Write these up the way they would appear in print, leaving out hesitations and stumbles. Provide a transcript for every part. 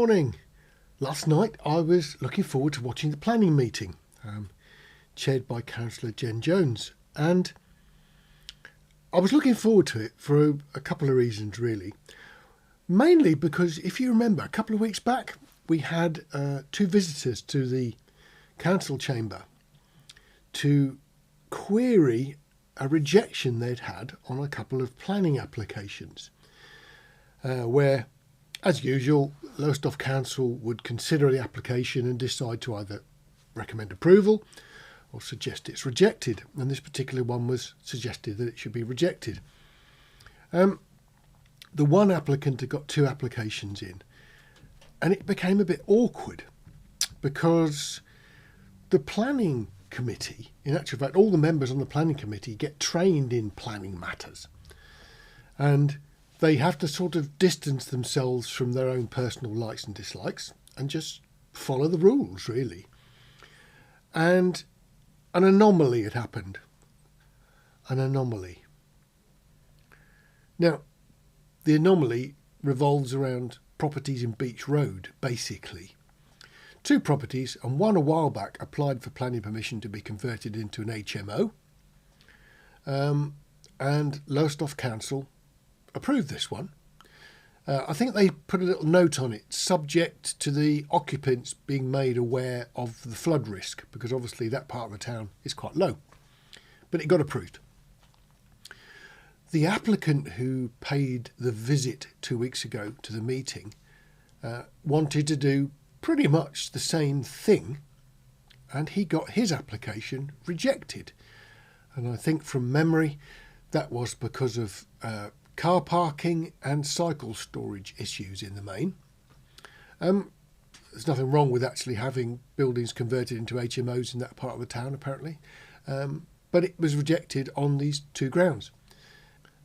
morning. Last night I was looking forward to watching the planning meeting, chaired by Councillor Jen Jones, and I was looking forward to it for a couple of reasons really. Mainly because if you remember, a couple of weeks back we had two visitors to the council chamber to query a rejection they'd had on a couple of planning applications, where, as usual, Lowestoft Council would consider the application and decide to either recommend approval or suggest it's rejected. And this particular one was suggested that it should be rejected. The one applicant had got two applications in, and it became a bit awkward because the planning committee, in actual fact, all the members on the planning committee get trained in planning matters, and they have to sort of distance themselves from their own personal likes and dislikes and just follow the rules, really. And an anomaly had happened. An anomaly. Now, the anomaly revolves around properties in Beach Road, basically. Two properties, and one a while back applied for planning permission to be converted into an HMO. And Lowestoft Council approved this one. I think they put a little note on it, subject to the occupants being made aware of the flood risk, because obviously that part of the town is quite low. But it got approved. The applicant who paid the visit 2 weeks ago to the meeting wanted to do pretty much the same thing, and he got his application rejected. And I think from memory that was because of car parking and cycle storage issues in the main. There's nothing wrong with actually having buildings converted into HMOs in that part of the town, apparently, but it was rejected on these two grounds.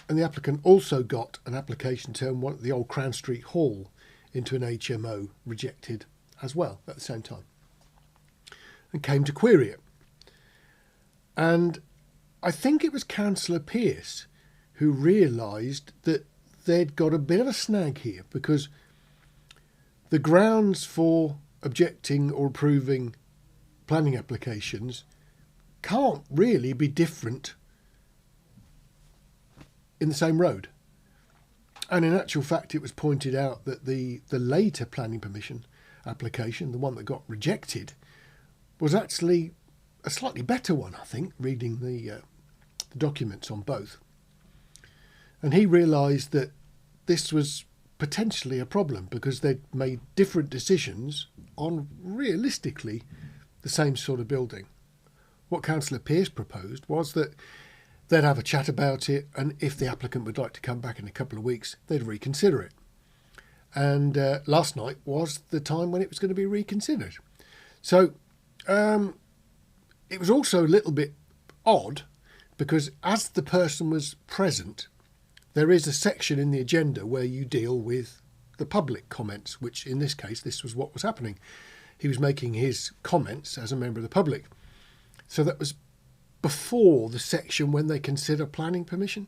And the applicant also got an application to turn the old Crown Street Hall into an HMO rejected as well at the same time, and came to query it. And I think it was Councillor Pearce who realised that they'd got a bit of a snag here, because the grounds for objecting or approving planning applications can't really be different in the same road. And in actual fact, it was pointed out that the later planning permission application, the one that got rejected, was actually a slightly better one, I think, reading the documents on both. And he realised that this was potentially a problem because they'd made different decisions on realistically the same sort of building. What Councillor Pearce proposed was that they'd have a chat about it, and if the applicant would like to come back in a couple of weeks, they'd reconsider it. And last night was the time when it was going to be reconsidered. So it was also a little bit odd because as the person was present, there is a section in the agenda where you deal with the public comments, which in this case, this was what was happening. He was making his comments as a member of the public. So that was before the section when they consider planning permission.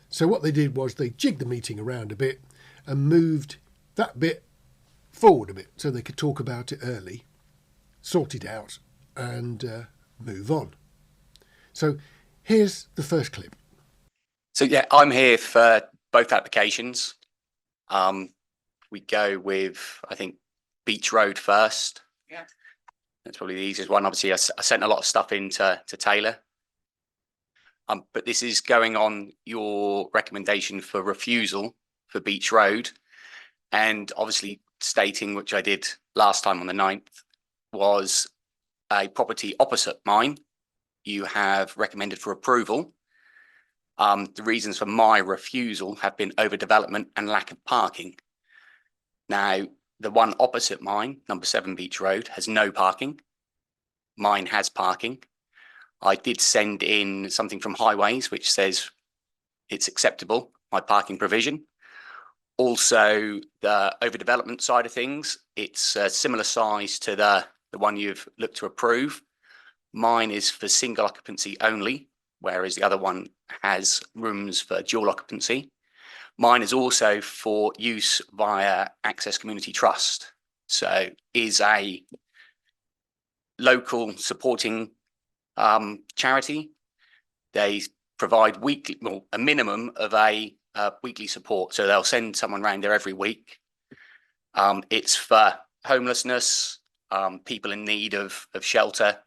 So what they did was they jigged the meeting around a bit and moved that bit forward a bit so they could talk about it early, sort it out and move on. So here's the first clip. So yeah, I'm here for both applications. We go with, I think, Beach Road first. Yeah. That's probably the easiest one. Obviously, I sent a lot of stuff in to Taylor. But this is going on your recommendation for refusal for Beach Road. And obviously stating, which I did last time on the 9th, was a property opposite mine you have recommended for approval. The reasons for my refusal have been overdevelopment and lack of parking. Now, the one opposite mine, number 7 Beach Road, has no parking. Mine has parking. I did send in something from Highways, which says it's acceptable, my parking provision. Also, the overdevelopment side of things, it's a similar size to the one you've looked to approve. Mine is for single occupancy only, whereas the other one has rooms for dual occupancy. Mine is also for use via Access Community Trust. So is a local supporting charity. They provide weekly, well, a minimum of a weekly support. So they'll send someone around there every week. It's for homelessness, people in need of shelter.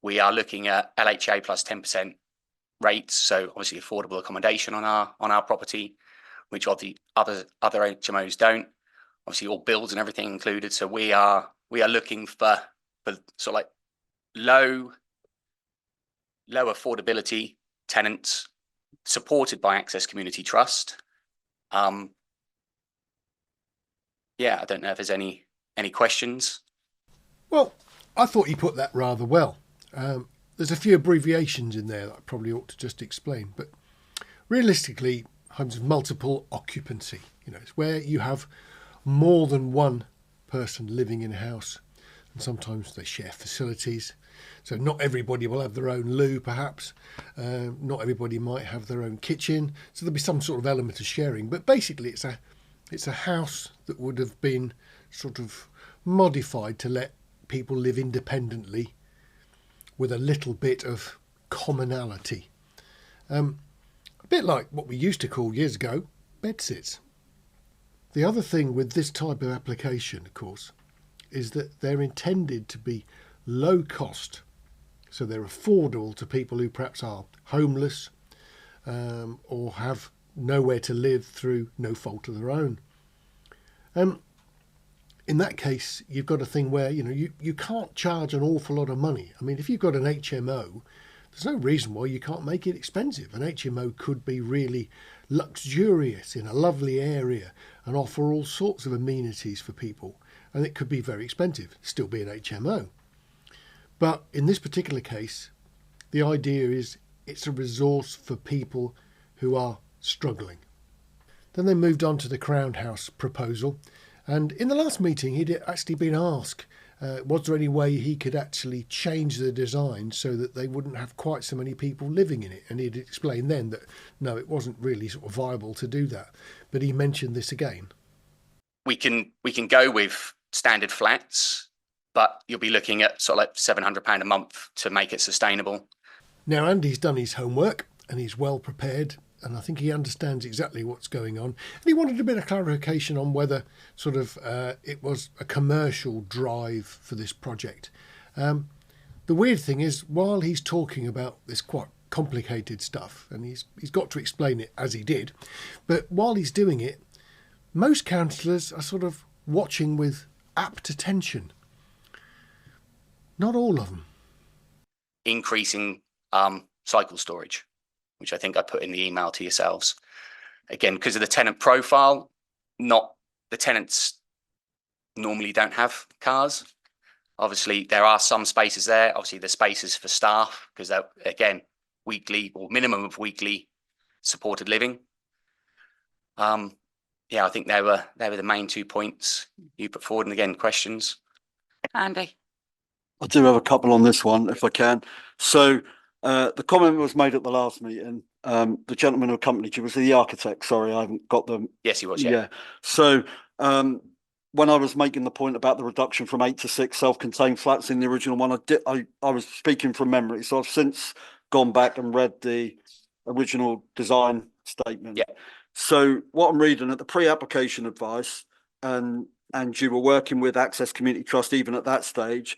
We are looking at LHA plus 10% rates, so obviously affordable accommodation on our property, which of the other HMOs don't. Obviously, all bills and everything included. So we are looking for sort of like low affordability tenants supported by Access Community Trust. Yeah, I don't know if there's any questions. Well, I thought you put that rather well. There's a few abbreviations in there that I probably ought to just explain, but realistically, homes of multiple occupancy, it's where you have more than one person living in a house, and sometimes they share facilities. So not everybody will have their own loo, perhaps. Not everybody might have their own kitchen. So there'll be some sort of element of sharing. But basically, it's a house that would have been sort of modified to let people live independently with a little bit of commonality. A bit like what we used to call years ago bedsits. The other thing with this type of application, of course, is that they're intended to be low cost. So they're affordable to people who perhaps are homeless or have nowhere to live through no fault of their own. In that case, you've got a thing where, you can't charge an awful lot of money. I mean, if you've got an HMO, there's no reason why you can't make it expensive. An HMO could be really luxurious in a lovely area and offer all sorts of amenities for people. And it could be very expensive, still be an HMO. But in this particular case, the idea is it's a resource for people who are struggling. Then they moved on to the Crown House proposal. And in the last meeting, he'd actually been asked, was there any way he could actually change the design so that they wouldn't have quite so many people living in it? And he'd explained then that, no, it wasn't really sort of viable to do that. But he mentioned this again. We can go with standard flats, but you'll be looking at sort of like £700 a month to make it sustainable. Now, Andy's done his homework and he's well prepared, and I think he understands exactly what's going on. And he wanted a bit of clarification on whether sort of it was a commercial drive for this project. The weird thing is, while he's talking about this quite complicated stuff, and he's got to explain it as he did, but while he's doing it, most councillors are sort of watching with apt attention. Not all of them. Increasing cycle storage, which I think I put in the email to yourselves. Again, because of the tenant profile, not the tenants normally don't have cars. Obviously, there are some spaces there. Obviously, the spaces for staff, because they're, again, weekly or minimum of weekly supported living. Yeah, I think they were the main 2 points you put forward. And again, questions? Andy? I do have a couple on this one, if I can. So the comment was made at the last meeting. The gentleman who accompanied you, was the architect? Sorry, I haven't got them. Yes, he was, yeah. So when I was making the point about the reduction from 8 to 6 self-contained flats in the original one, I was speaking from memory. So I've since gone back and read the original design statement. Yeah. So what I'm reading at the pre-application advice, and you were working with Access Community Trust even at that stage,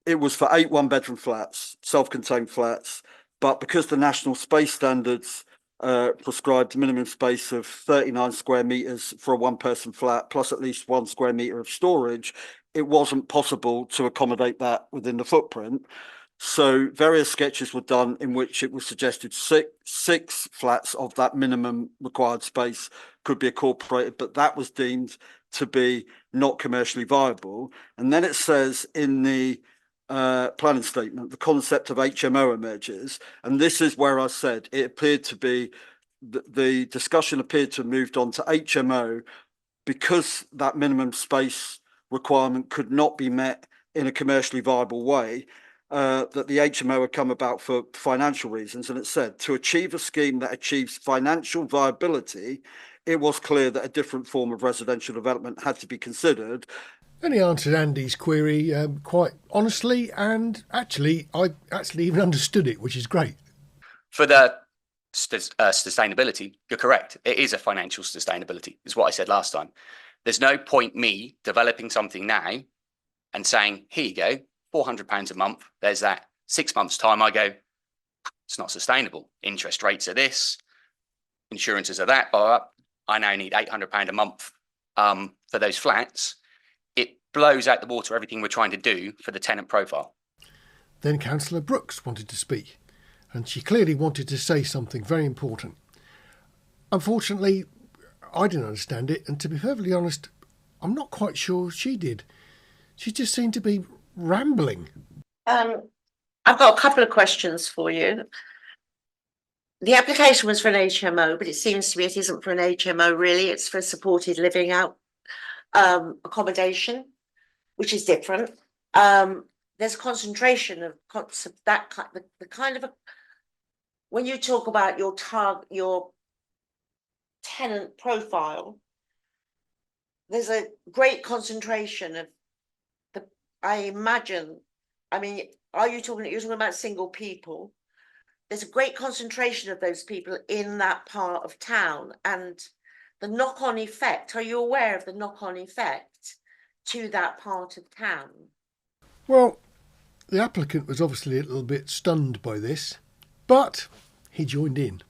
it was for 8 one-bedroom flats, self-contained flats, but because the national space standards prescribed a minimum space of 39 square metres for a one-person flat, plus at least 1 square metre of storage, it wasn't possible to accommodate that within the footprint. So various sketches were done in which it was suggested six flats of that minimum required space could be incorporated, but that was deemed to be not commercially viable. And then it says in the planning statement, the concept of HMO emerges. And this is where I said it appeared to be, the discussion appeared to have moved on to HMO because that minimum space requirement could not be met in a commercially viable way. that the HMO had come about for financial reasons, and it said to achieve a scheme that achieves financial viability, it was clear that a different form of residential development had to be considered. And he answered Andy's query quite honestly, and actually, I actually even understood it, which is great. For the sustainability, you're correct. It is a financial sustainability, is what I said last time. There's no point me developing something now and saying, here you go, £400 a month. There's that. 6 months' time, I go, it's not sustainable. Interest rates are this, insurances are that, but I now need £800 a month for those flats. It blows out the water everything we're trying to do for the tenant profile. Then Councillor Brooks wanted to speak, and she clearly wanted to say something very important. Unfortunately, I didn't understand it, and to be perfectly honest, I'm not quite sure she did. She just seemed to be rambling. I've got a couple of questions for you. The application was for an HMO, but it seems to me it isn't for an HMO really. It's for supported living out accommodation, which is different. There's a concentration of that the kind of when you talk about your tenant profile, there's a great concentration of I imagine, I mean, you're talking about single people? There's a great concentration of those people in that part of town, and the knock-on effect, are you aware of the knock-on effect to that part of town? Well, the applicant was obviously a little bit stunned by this, but he joined in.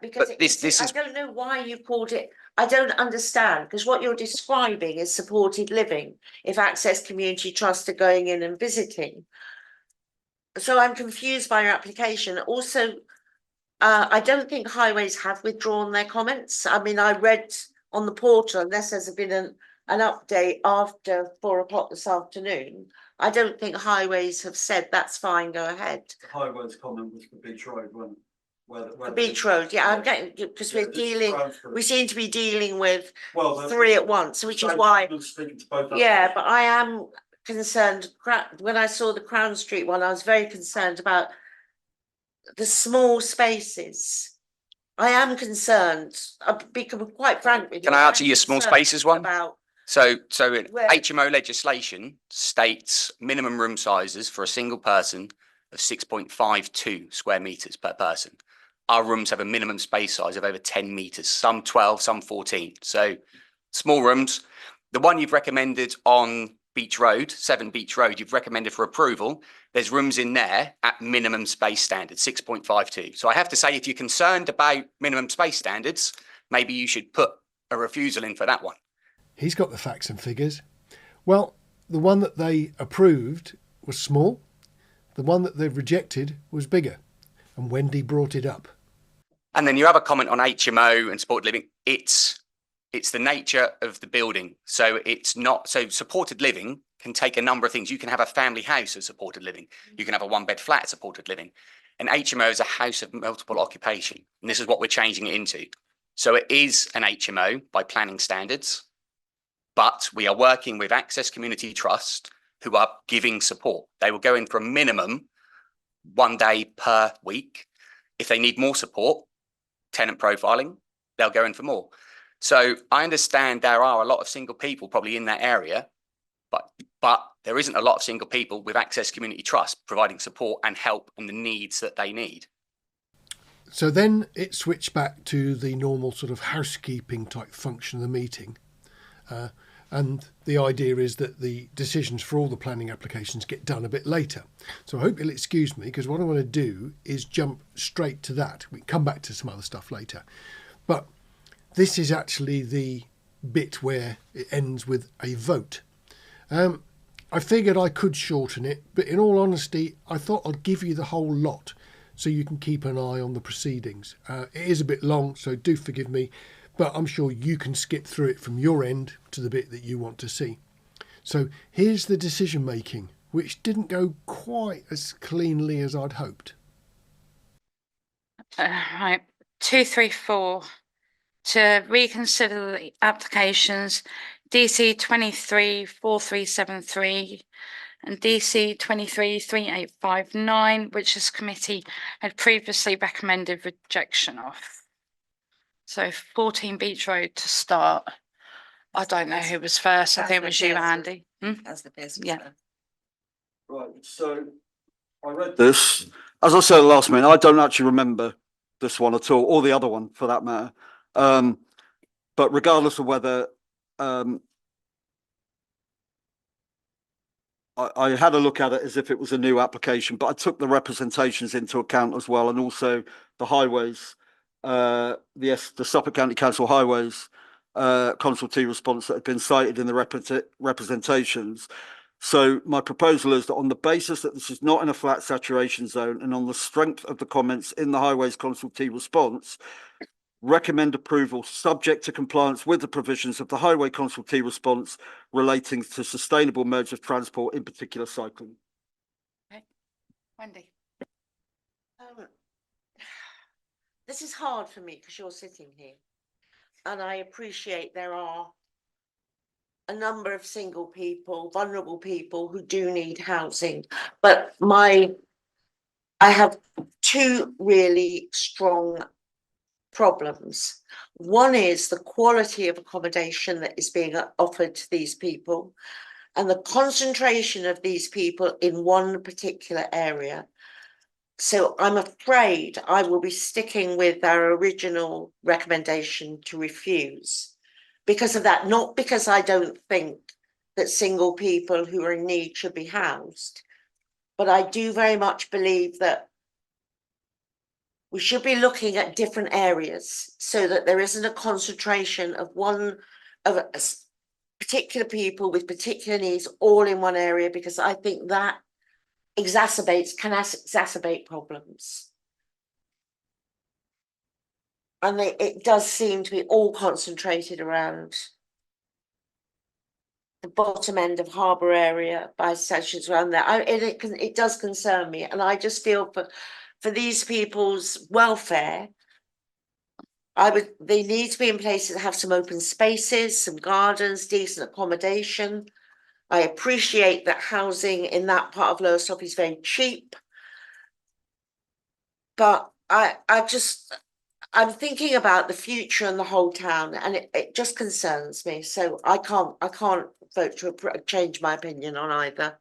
Because I don't know why you called it. I don't understand, because what you're describing is supported living. If Access Community Trust are going in and visiting, so I'm confused by your application. Also, I don't think Highways have withdrawn their comments. I mean, I read on the portal, unless there's been an update after 4 o'clock this afternoon, I don't think Highways have said that's fine, go ahead. The Highways comment was for Beach Road, wasn't it? The Beach Road, yeah, I'm getting, because we seem to be dealing with 3 at once, which is why, yeah, but I am concerned. When I saw the Crown Street one, I was very concerned about the small spaces. I am concerned. I'll be quite frank with you. Can I answer your small spaces one? So Where? HMO legislation states minimum room sizes for a single person of 6.52 square metres per person. Our rooms have a minimum space size of over 10 metres, some 12, some 14. So small rooms. The one you've recommended on Beach Road, 7 Beach Road, you've recommended for approval, there's rooms in there at minimum space standard, 6.52. So I have to say, if you're concerned about minimum space standards, maybe you should put a refusal in for that one. He's got the facts and figures. Well, the one that they approved was small. The one that they've rejected was bigger. And Wendy brought it up. And then you have a comment on HMO and supported living. It's the nature of the building. So it's not, so supported living can take a number of things. You can have a family house as supported living. You can have a 1-bed flat as supported living. An HMO is a house of multiple occupation. And this is what we're changing it into. So it is an HMO by planning standards, but we are working with Access Community Trust who are giving support. They will go in for a minimum 1 day per week. If they need more support, tenant profiling, they'll go in for more. So I understand there are a lot of single people probably in that area, but there isn't a lot of single people with Access Community Trust providing support and help and the needs that they need. So then it switched back to the normal sort of housekeeping type function of the meeting. And the idea is that the decisions for all the planning applications get done a bit later. So I hope you'll excuse me, because what I want to do is jump straight to that. We can come back to some other stuff later. But this is actually the bit where it ends with a vote. I figured I could shorten it, but in all honesty, I thought I'd give you the whole lot so you can keep an eye on the proceedings. It is a bit long, so do forgive me. But I'm sure you can skip through it from your end to the bit that you want to see. So here's the decision making, which didn't go quite as cleanly as I'd hoped. Right, 234 to reconsider the applications DC 234373 and DC 233859, which this committee had previously recommended rejection of. So 14 Beach Road to start. I don't know who was first. I think it was you, Andy. As the Pearce. Yeah. Right, so I read this, as I said last minute, I don't actually remember this one at all, or the other one for that matter. But regardless of whether I had a look at it as if it was a new application, but I took the representations into account as well, and also the highways, the Suffolk County Council Highways consultee response that had been cited in the representations. So my proposal is that on the basis that this is not in a flat saturation zone and on the strength of the comments in the highways consultee response, recommend approval subject to compliance with the provisions of the highway consultee response relating to sustainable modes of transport, in particular cycling. Okay. Wendy. This is hard for me because you're sitting here, and I appreciate there are a number of single people, vulnerable people who do need housing, but I have two really strong problems. One is the quality of accommodation that is being offered to these people and the concentration of these people in one particular area. So I'm afraid I will be sticking with our original recommendation to refuse because of that, not because I don't think that single people who are in need should be housed, but I do very much believe that we should be looking at different areas so that there isn't a concentration of particular people with particular needs all in one area, because I think that can exacerbate problems. And it does seem to be all concentrated around the bottom end of Harbour area, by stations around there. It does concern me, and I just feel for these people's welfare, they need to be in places that have some open spaces, some gardens, decent accommodation. I appreciate that housing in that part of Lowestoft is very cheap, but I'm thinking about the future and the whole town, and it just concerns me. So I can't vote to change my opinion on either.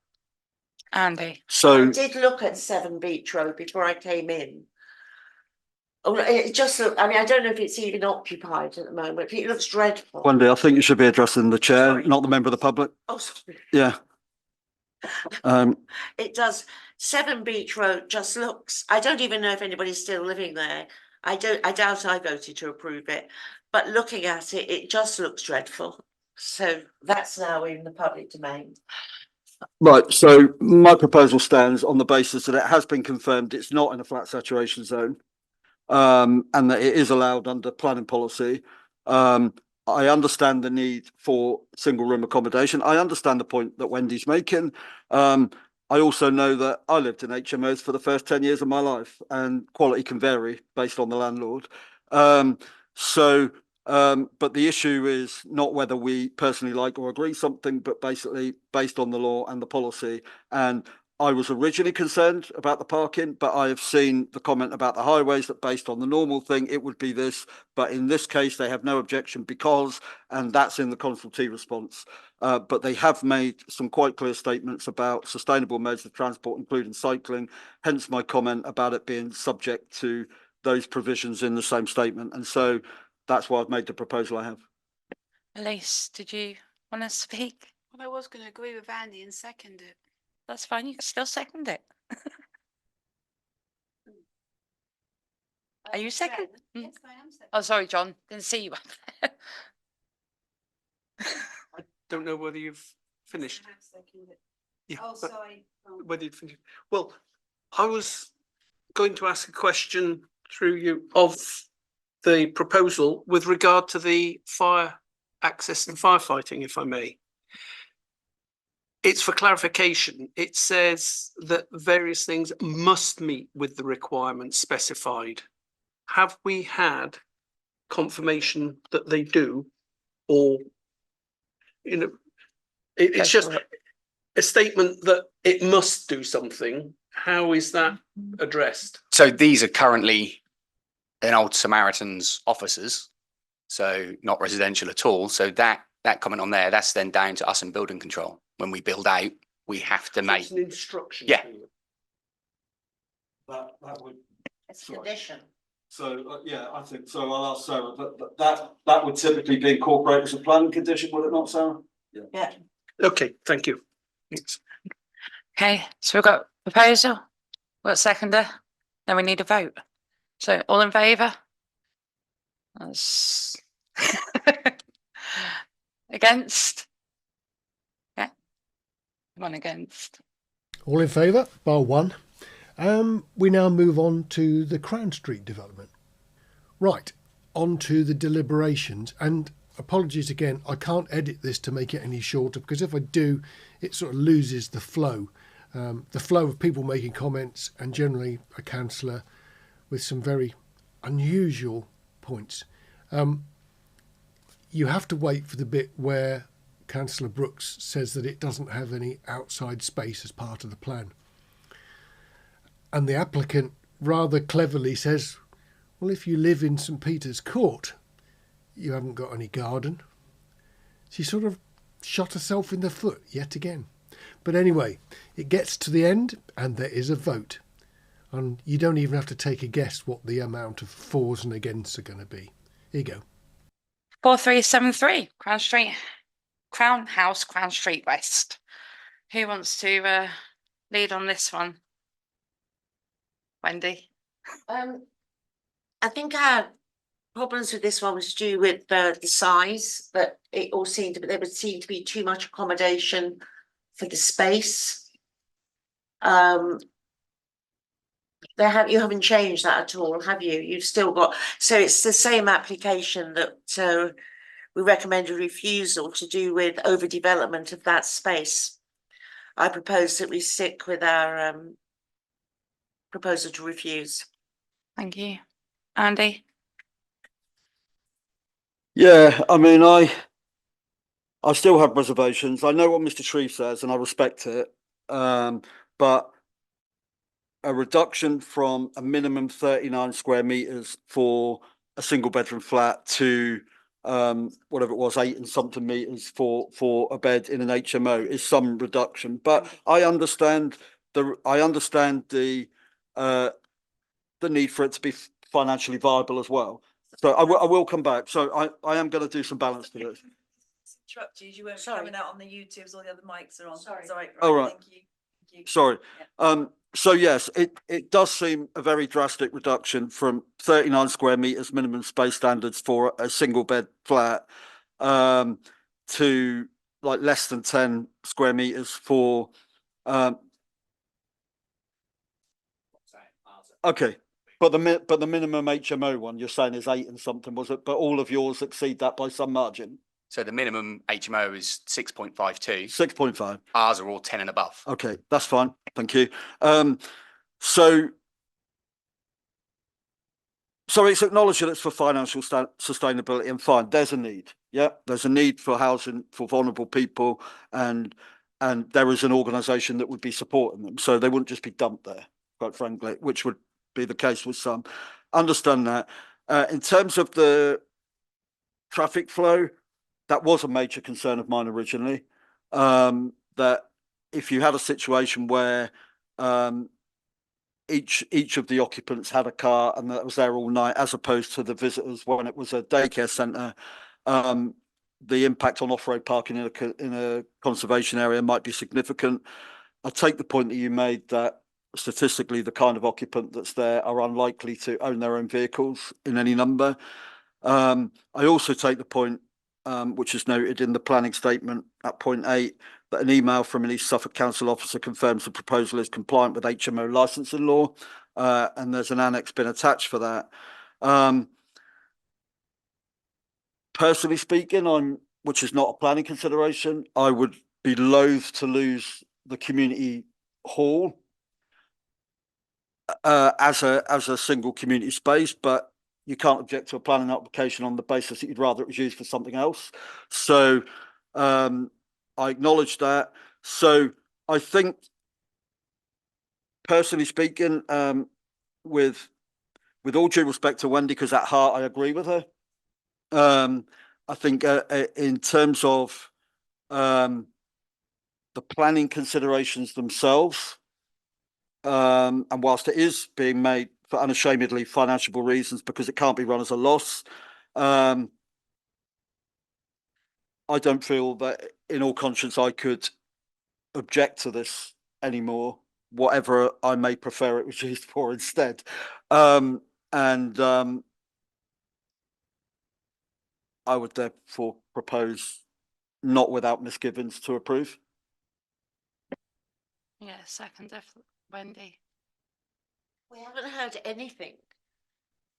Andy. So I did look at 7 Beach Road before I came in. Oh, it just looked, I mean, I don't know if it's even occupied at the moment. It looks dreadful. Wendy, I think you should be addressing the chair, Sorry. not the member of the public. Oh, sorry. Yeah. It does. 7 Beach Road just looks, I don't even know if anybody's still living there. I doubt I voted to approve it, but looking at it, it just looks dreadful. So that's now in the public domain. Right, so my proposal stands on the basis that it has been confirmed it's not in a flat saturation zone, and that it is allowed under planning policy. I understand the need for single room accommodation. I understand the point that Wendy's making. I also know that I lived in HMOs for the first 10 years of my life, and quality can vary based on the landlord. But the issue is not whether we personally like or agree something, but basically based on the law and the policy. And I was originally concerned about the parking, but I have seen the comment about the highways that based on the normal thing, it would be this. But in this case, they have no objection because, and that's in the consultee response. But they have made some quite clear statements about sustainable modes of transport, including cycling, hence my comment about it being subject to those provisions in the same statement. And so that's why I've made the proposal I have. Elise, did you want to speak? Well, I was going to agree with Andy and second it. That's fine. You can still second it. Are you second? Yes, I am second. Oh, sorry, John. Didn't see you up there. I don't know whether you've finished. I have seconded it. Yeah, Oh, but sorry. whether you'd finished. Well, I was going to ask a question through you of the proposal with regard to the fire access and firefighting, if I may. It's for clarification. It says that various things must meet with the requirements specified. Have we had confirmation that they do, or it's just a statement that it must do something, how is that addressed? So these are currently an Old Samaritans offices, so not residential at all. So that comment on there, that's then down to us in building control. When we build out, we have to So make, it's an instruction. Yeah. to you. That would, It's Sorry. condition. so, yeah, I think, so I'll ask Sarah, that would typically be incorporated as a planning condition, would it not, Sarah? Yeah. Okay, thank you. Thanks. Okay, so we've got proposal, we've got seconder, then we need a vote. So all in favour? That's against? Yeah. One against. All in favour, bar one. We now move on to the Crown Street development. Right, on to the deliberations, and apologies again, I can't edit this to make it any shorter, because if I do, it sort of loses the flow of people making comments, and generally a councillor with some very unusual points. You have to wait for the bit where Councillor Brooks says that it doesn't have any outside space as part of the plan. And the applicant rather cleverly says, well, if you live in St Peter's Court, you haven't got any garden. She sort of shot herself in the foot yet again. But anyway, it gets to the end and there is a vote. And you don't even have to take a guess what the amount of fors and against are going to be. Here you go. 4373 Crown Street, Crown House, Crown Street West. Who wants to lead on this one? Wendy? I think our problems with this one was due with the size, that it all seemed to be, there would seem to be too much accommodation for the space. You haven't changed that at all, have you? You've still got, so it's the same application that we recommend a refusal to do with overdevelopment of that space. I propose that we stick with our proposal to refuse. Thank you. Andy? Yeah, I mean, I still have reservations. I know what Mr. Shreve says and I respect it. But a reduction from a minimum 39 square meters for a single bedroom flat to whatever it was, 8 and something meters for a bed in an HMO is some reduction. But I understand the need for it to be financially viable as well. So I will come back. So I am going to do some balance to this. Interrupt you, you weren't Sorry. coming out on the YouTubes, all the other mics are on. Sorry. It's all right. Oh, right. Thank you. Thank you. Sorry. So yes, it does seem a very drastic reduction from 39 square meters minimum space standards for a single bed flat to like less than 10 square meters for okay. But the minimum HMO one you're saying is 8 and something, was it? But all of yours exceed that by some margin. so the minimum HMO is 6.52. 6.5. Ours are all 10 and above. Okay, that's fine. Thank you. So it's acknowledged that it's for financial sustainability, and fine, there's a need. Yeah, there's a need for housing for vulnerable people, and there is an organisation that would be supporting them, so they wouldn't just be dumped there, quite frankly, which would be the case with some. Understand that. In terms of the traffic flow, that was a major concern of mine originally. That if you had a situation where each of the occupants had a car and that was there all night, as opposed to the visitors when it was a daycare centre, the impact on off-road parking in a conservation area might be significant. I take the point that you made that statistically the kind of occupant that's there are unlikely to own their own vehicles in any number. I also take the point, which is noted in the planning statement at point 8, that an email from an East Suffolk Council officer confirms the proposal is compliant with HMO licensing law, and there's an annex been attached for that. Personally speaking, which is not a planning consideration, I would be loath to lose the community hall as a single community space, but you can't object to a planning application on the basis that you'd rather it was used for something else. So I acknowledge that. So I think, personally speaking, with all due respect to Wendy, because at heart I agree with her. I think in terms of the planning considerations themselves, and whilst it is being made for unashamedly financial reasons because it can't be run as a loss, I don't feel that in all conscience I could object to this anymore, whatever I may prefer it was used for instead. I would therefore propose, not without misgivings, to approve. Yeah, second, definitely. Wendy. We haven't heard anything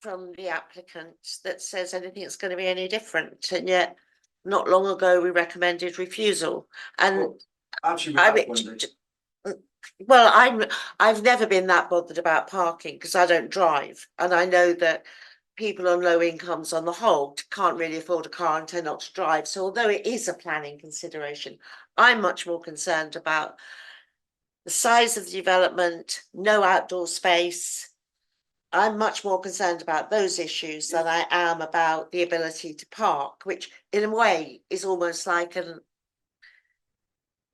from the applicant that says anything that's going to be any different, and yet not long ago we recommended refusal. And Actually, I've never been that bothered about parking because I don't drive, and I know that people on low incomes on the whole can't really afford a car and tend not to drive. So although it is a planning consideration, I'm much more concerned about the size of the development, no outdoor space. I'm much more concerned about those issues than I am about the ability to park, which in a way is almost like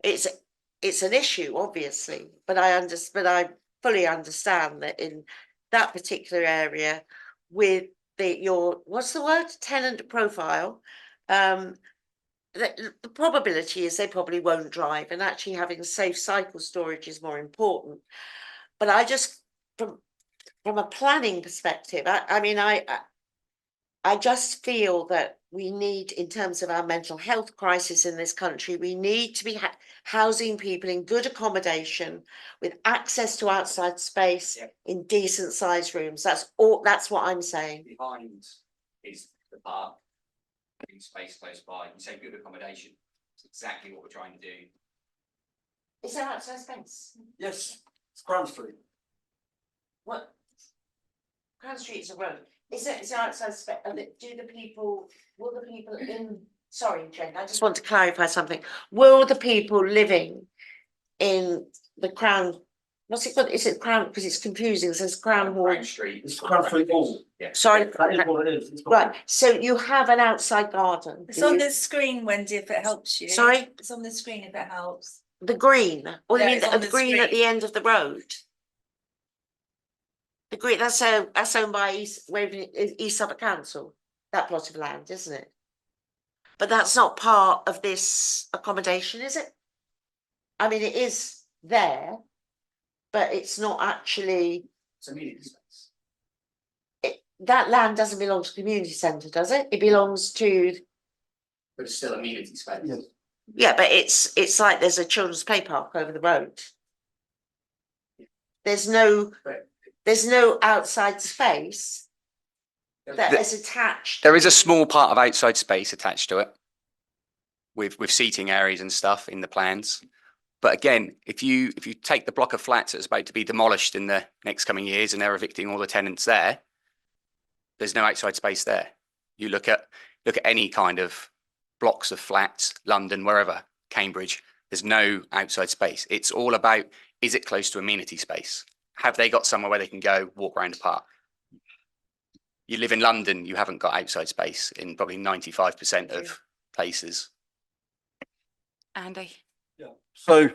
it's an issue, obviously, but I fully understand that in that particular area with what's the word? Tenant profile, the probability is they probably won't drive, and actually having safe cycle storage is more important. But I just, from a planning perspective, I just feel that we need, in terms of our mental health crisis in this country, we need to be housing people in good accommodation with access to outside space in decent sized rooms. That's what I'm saying. Behind is the park, in space close by. You say good accommodation. It's exactly what we're trying to do. Is there outside space? Yes, it's Crown Street. What? Crown Street is a road. Is there outside space? Will the people in, sorry, Jen, I just want to clarify something. Will the people living in the Crown, what's it called? Is it Crown? Because it's confusing. It says Crown Hall. Crown Street. It's Crown Street Hall. Yeah. Sorry. That is what it is. Right, so you have an outside garden. It's on the screen, Wendy, if it helps you. Sorry? It's on the screen if it helps. The green, or Yeah, you mean it's on the the green at screen. the end of the road? The green, that's owned by East Suffolk Council, that plot of land, isn't it? But that's not part of this accommodation, is it? I mean, it is there, but it's not actually, It's a meeting space. that land doesn't belong to the community centre, does it? It belongs to, But it's still a meeting space. Yes. yeah, but it's like there's a children's play park over the road. There's no outside space that is attached. There is a small part of outside space attached to it with seating areas and stuff in the plans. But again, if you take the block of flats that's about to be demolished in the next coming years and they're evicting all the tenants there, there's no outside space there. You look at any kind of blocks of flats, London, wherever, Cambridge, there's no outside space. It's all about, is it close to amenity space? Have they got somewhere where they can go walk around a park? You live in London, you haven't got outside space in probably 95% of places. Andy. Yeah. So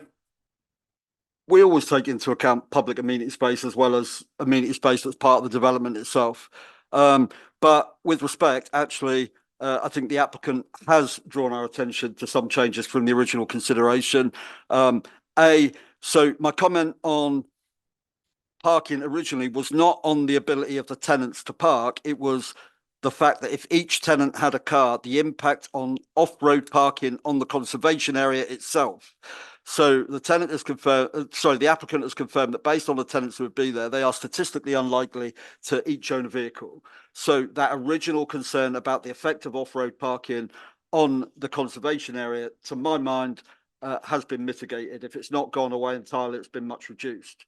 we always take into account public amenity space as well as amenity space that's part of the development itself. But with respect, actually, I think the applicant has drawn our attention to some changes from the original consideration. So my comment on parking originally was not on the ability of the tenants to park. It was the fact that if each tenant had a car, the impact on off-road parking on the conservation area itself. So the tenant has confirmed, the applicant has confirmed that based on the tenants who would be there, they are statistically unlikely to each own a vehicle. So that original concern about the effect of off-road parking on the conservation area, to my mind, has been mitigated. If it's not gone away entirely, it's been much reduced.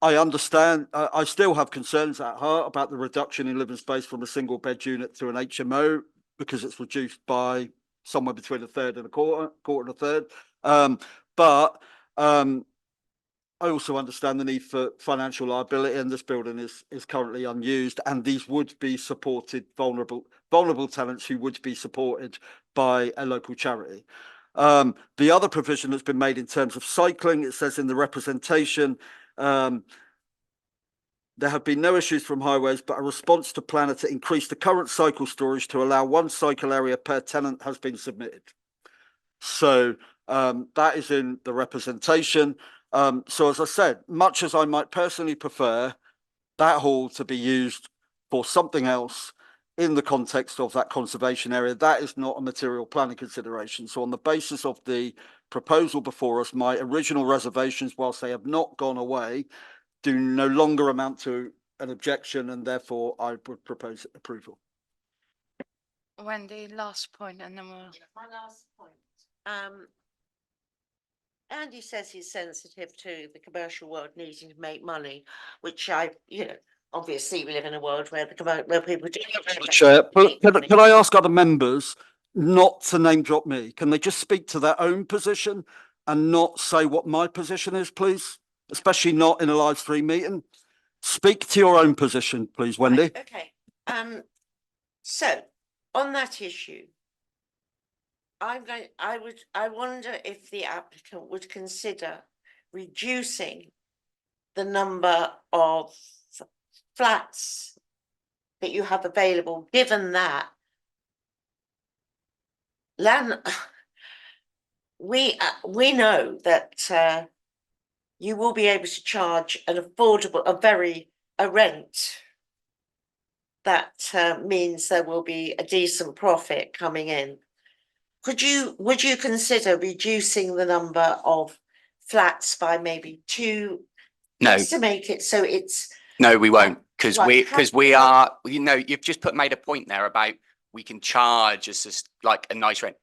I understand, I still have concerns at heart about the reduction in living space from a single bed unit to an HMO, because it's reduced by somewhere between a third and a quarter and a third. But I also understand the need for financial liability, and this building is currently unused, and these would be supported vulnerable tenants who would be supported by a local charity. The other provision that's been made in terms of cycling, it says in the representation, there have been no issues from highways, but a response to planner to increase the current cycle storage to allow one cycle area per tenant has been submitted. So that is in the representation. So as I said, much as I might personally prefer that hall to be used for something else in the context of that conservation area, that is not a material planning consideration. So on the basis of the proposal before us, my original reservations, whilst they have not gone away, do no longer amount to an objection, and therefore I would propose approval. Wendy, last point, and then we'll. My last point. Andy says he's sensitive to the commercial world needing to make money, which obviously we live in a world where where people do. Chair, can I ask other members not to name drop me? Can they just speak to their own position and not say what my position is, please? Especially not in a live stream meeting. Speak to your own position, please, Wendy. Right, okay. So on that issue, I wonder if the applicant would consider reducing the number of flats that you have available, given that we know that you will be able to charge an affordable, a rent that means there will be a decent profit coming in. Would you consider reducing the number of flats by maybe 2? No. To make it so it's. No, we won't, because Right, we are, you've just made a point there about we can charge as just like a nice rent.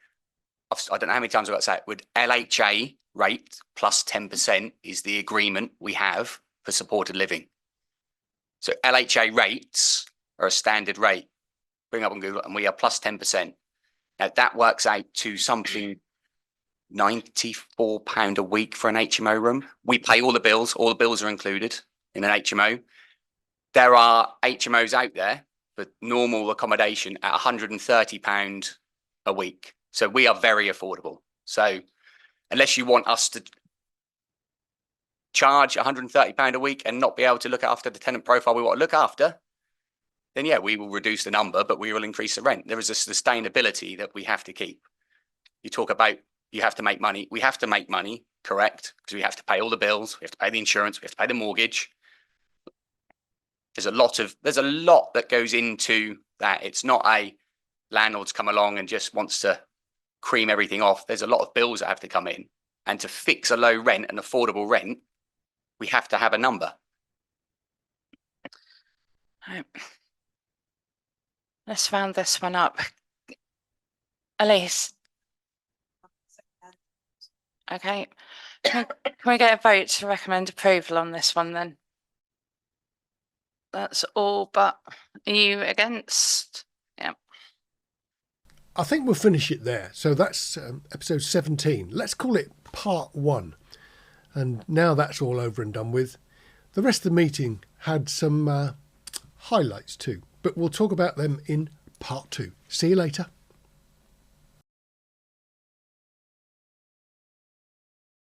I don't know how many times I've got to say it, with LHA rate plus 10% is the agreement we have for supported living. So LHA rates are a standard rate. Bring up on Google, and we are plus 10%. Now that works out to something £94 a week for an HMO room. We pay all the bills are included in an HMO. There are HMOs out there for normal accommodation at £130 a week. So we are very affordable. So unless you want us to charge £130 a week and not be able to look after the tenant profile we want to look after, then yeah, we will reduce the number, but we will increase the rent. There is a sustainability that we have to keep. You talk about you have to make money. We have to make money, correct? Because we have to pay all the bills, we have to pay the insurance, we have to pay the mortgage. There's a lot that goes into that. It's not a landlord's come along and just wants to cream everything off. There's a lot of bills that have to come in. And to fix a low rent, an affordable rent, we have to have a number. Right. Let's round this one up. Elise. Okay. Can we get a vote to recommend approval on this one then? That's all, but are you against? Yeah. I think we'll finish it there. So that's episode 17. Let's call it part 1. And now that's all over and done with. The rest of the meeting had some highlights too, but we'll talk about them in part 2. See you later.